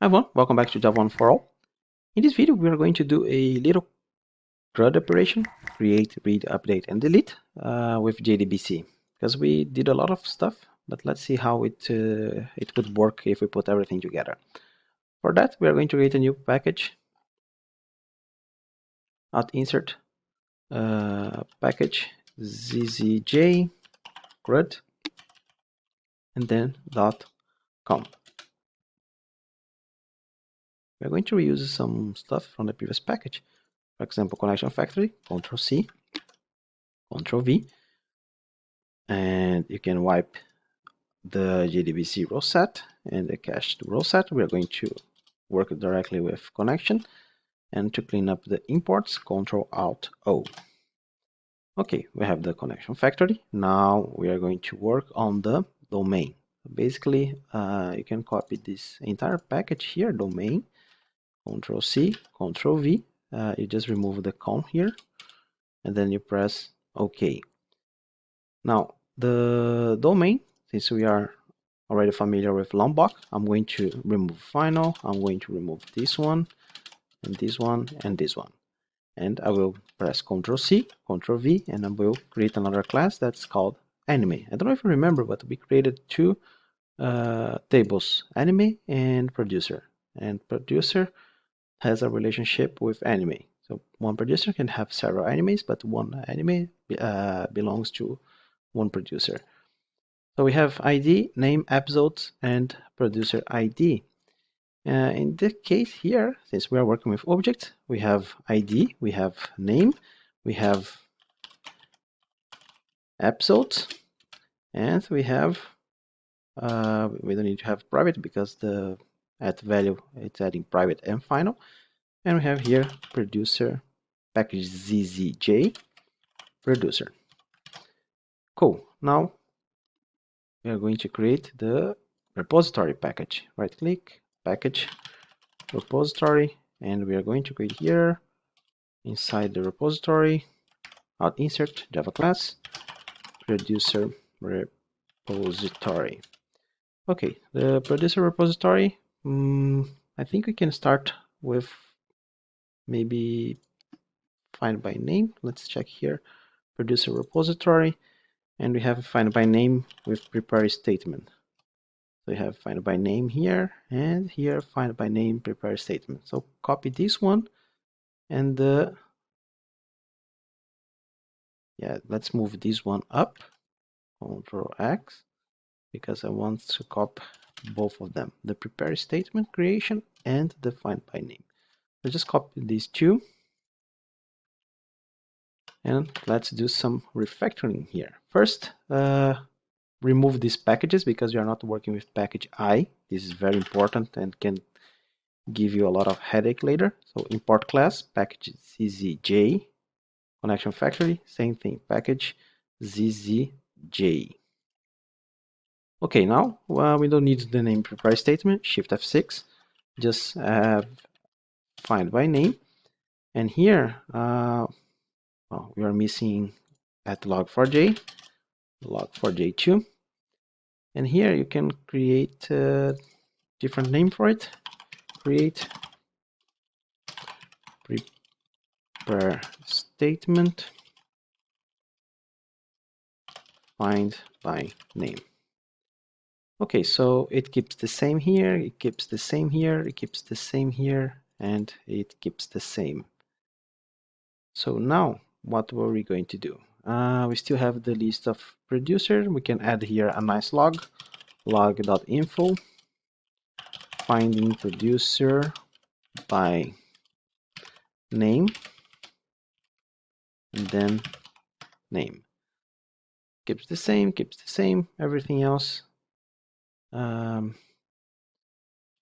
Hi everyone, welcome back to Java 1 for All. In this video, we are going to do a little Crud operation, create, read, update, and delete with JDBC. Because we did a lot of stuff, but let's see how it would work if we put everything together. For that, we are going to create a new package. Insert package zzj crud and then .com. We're going to reuse some stuff from the previous package. For example, connection factory, Ctrl+C, Ctrl+V, and you can wipe the JDBC row set and the cached row set. We're going to work directly with connection, and to clean up the imports, Ctrl+Alt+O. Okay, we have the connection factory. Now we are going to work on the domain. Basically, you can copy this entire package here, domain, Ctrl+C, Ctrl+V. You just remove the com here, and then you press OK. Now, the domain, since we are already familiar with Lombok, I'm going to remove final. I'm going to remove this one, and this one, and this one. And I will press Ctrl+C, Ctrl+V, and I will create another class that's called anime. I don't know if you remember, but we created two tables, anime and producer. And producer has a relationship with anime. So one producer can have several animes, but one anime belongs to one producer. So we have ID, name, episodes, and producer ID. In this case here, since we are working with objects, we have ID, we have name, we have episodes, and we have we don't need to have private because the at value it's adding private and final. And we have here producer package zzj producer. Cool. Now we are going to create the repository package. Right click, package, repository, and we are going to create here inside the repository, insert Java class, producer repository. Okay, the producer repository, I think we can start with maybe findByName. Let's check here, producer repository, and we have findByName with prepare statement. So we have findByName here, and here findByName prepare statement. So copy this one, and let's move this one up, Ctrl+X, because I want to copy both of them, the prepare statement creation and the findByName. So just copy these two, and let's do some refactoring here. First, remove these packages because you are not working with package I. This is very important and can give you a lot of headache later. So import class package zzj, connection factory, same thing, package zzj. Okay, now we don't need the name prepare statement, shift F6, just findByName, and here we are missing at log4j, log4j2, and here you can create a different name for it, create prepare statement findByName. Okay, so it keeps the same here, it keeps the same here, it keeps the same here, and it keeps the same. So now, what were we going to do? We still have the list of producer. We can add here a nice log, log.info, finding producer by name, and then name. Keeps the same, everything else.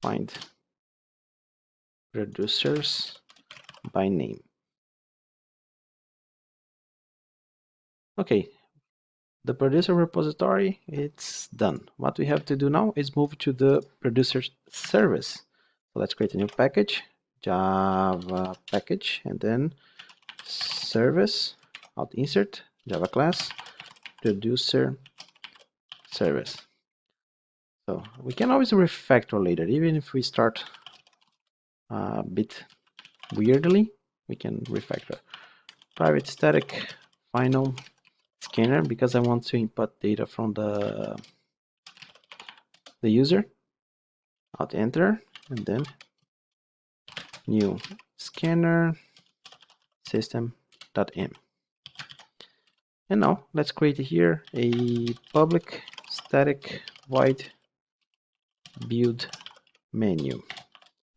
Find producers by name. Okay, the producer repository, it's done. What we have to do now is move to the producer service. So let's create a new package, Java package, and then service, insert Java class, producer service. So we can always refactor later, even if we start a bit weirdly, we can refactor private static final scanner because I want to input data from the user. Alt enter and then new scanner system.m. And now let's create here a public static void build menu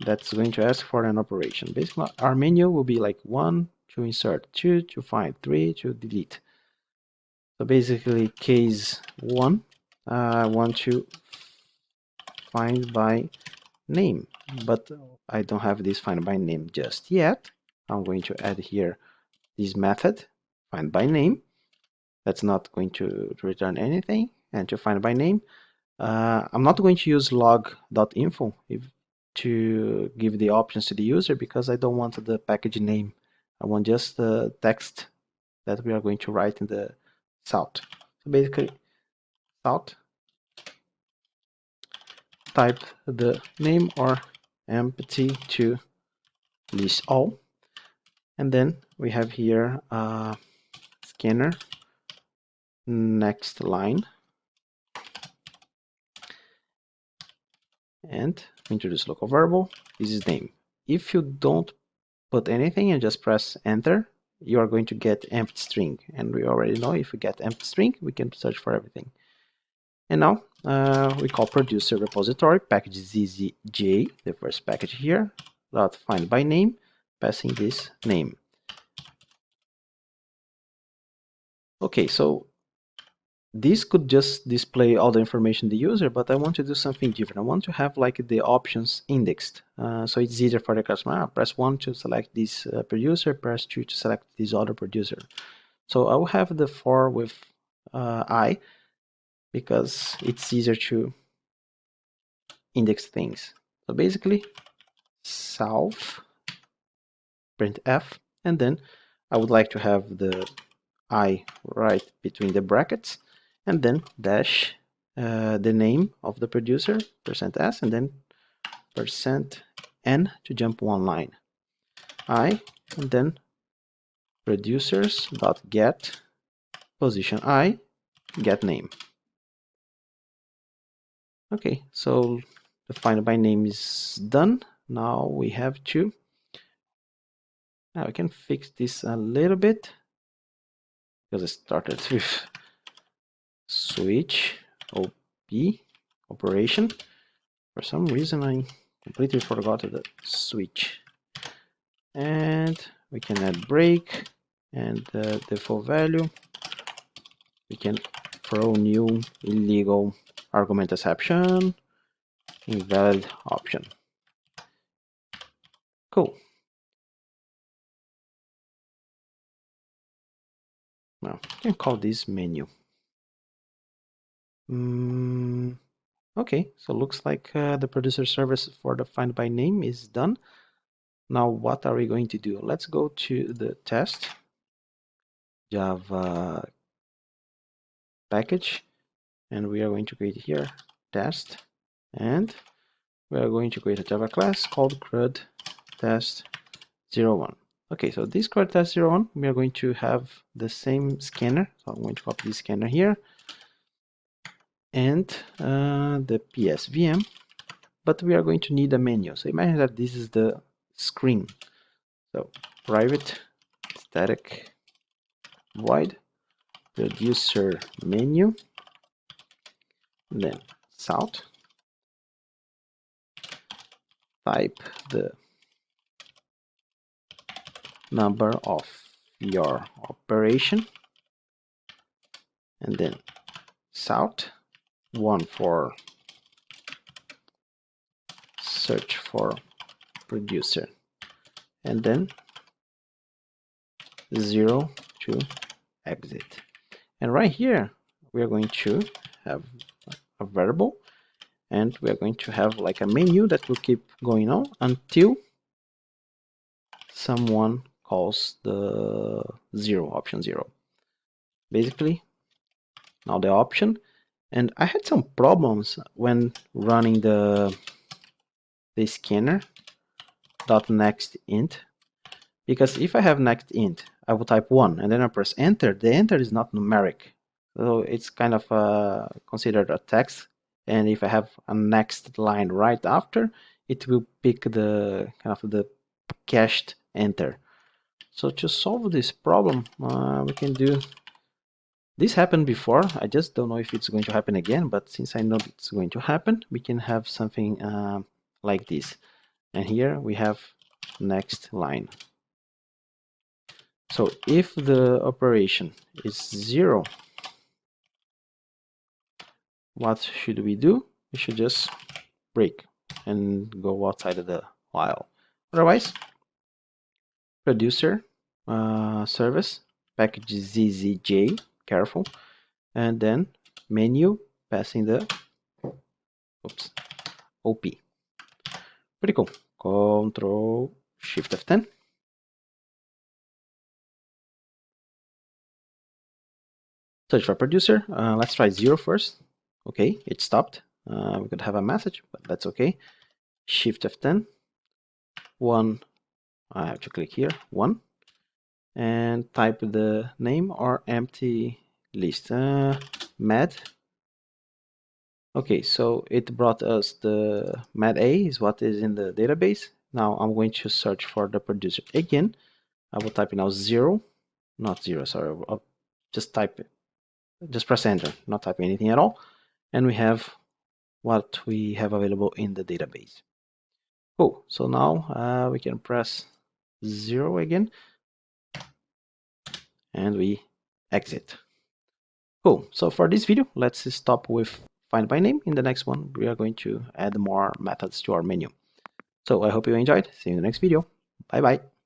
that's going to ask for an operation. Basically, our menu will be like 1 to insert, 2 to find, 3 to delete. So basically, case 1, I want to find by name, but I don't have this find by name just yet. I'm going to add here this method find by name. That's not going to return anything. And to find by name, I'm not going to use log.info to give the options to the user because I don't want the package name. I want just the text that we are going to write in the salt. So basically, salt, type the name or empty to list all. And then we have here scanner next line and introduce local variable. This is name. If you don't put anything and just press enter, you are going to get empty string, and we already know if we get empty string we can search for everything. And now we call producer repository package zzj, the first package here, dot find by name, passing this name. Okay, so this could just display all the information the user, but I want to do something different. I want to have like the options indexed, so it's easier for the customer. Press 1 to select this producer, press 2 to select this other producer. So I will have the for with I, because it's easier to index things. So basically, south printf, and then I would like to have the I right between the brackets, and then dash the name of the producer, %s, and then %n to jump one line. I, and then producers.get position I, get name. Okay, so the find by name is done. Now we have to, now we can fix this a little bit because I started with switch op operation. For some reason I completely forgot the switch. And we can add break and the default value. We can throw new illegal argument exception, invalid option. Cool. Now we can call this menu. Okay, so looks like the producer service for the find by name is done. Now what are we going to do? Let's go to the test Java package, and we are going to create here test, and we are going to create a Java class called Crud test 01. Okay, so this Crud test 01, we are going to have the same scanner. So I'm going to copy this scanner here and the PSVM, but we are going to need a menu. So imagine that this is the screen. So private static void producer menu, then south, type the number of your operation, and then south, 1 for search for producer, and then 0 to exit. And right here we are going to have a variable, and we are going to have like a menu that will keep going on until someone calls the option 0. Basically, now the option, and I had some problems when running the scanner dot next int, because if I have next int, I will type 1 and then I press enter. The enter is not numeric, so it's kind of considered a text. And if I have a next line right after, it will pick the kind of the cached enter. So to solve this problem, we can do. This happened before. I just don't know if it's going to happen again. But since I know it's going to happen, we can have something like this. And here we have next line. So if the operation is 0, what should we do? We should just break and go outside of the while. Otherwise, producer service package zzj, careful, and then menu passing the op. Pretty cool. Control Shift F10. Search for producer. Let's try 0 first. Okay, it stopped. We could have a message, but that's okay. Shift F10. 1. I have to click here. 1. And type the name or empty list. Med. Okay, so it brought us the med A is what is in the database. Now I'm going to search for the producer again. I will type now 0, not 0, sorry. I'll just type it. Just press enter, not typing anything at all. And we have what we have available in the database. Cool, so now we can press 0 again. And we exit. Cool, so for this video, let's stop with findByName. In the next one, we are going to add more methods to our menu. So I hope you enjoyed. See you in the next video. Bye bye.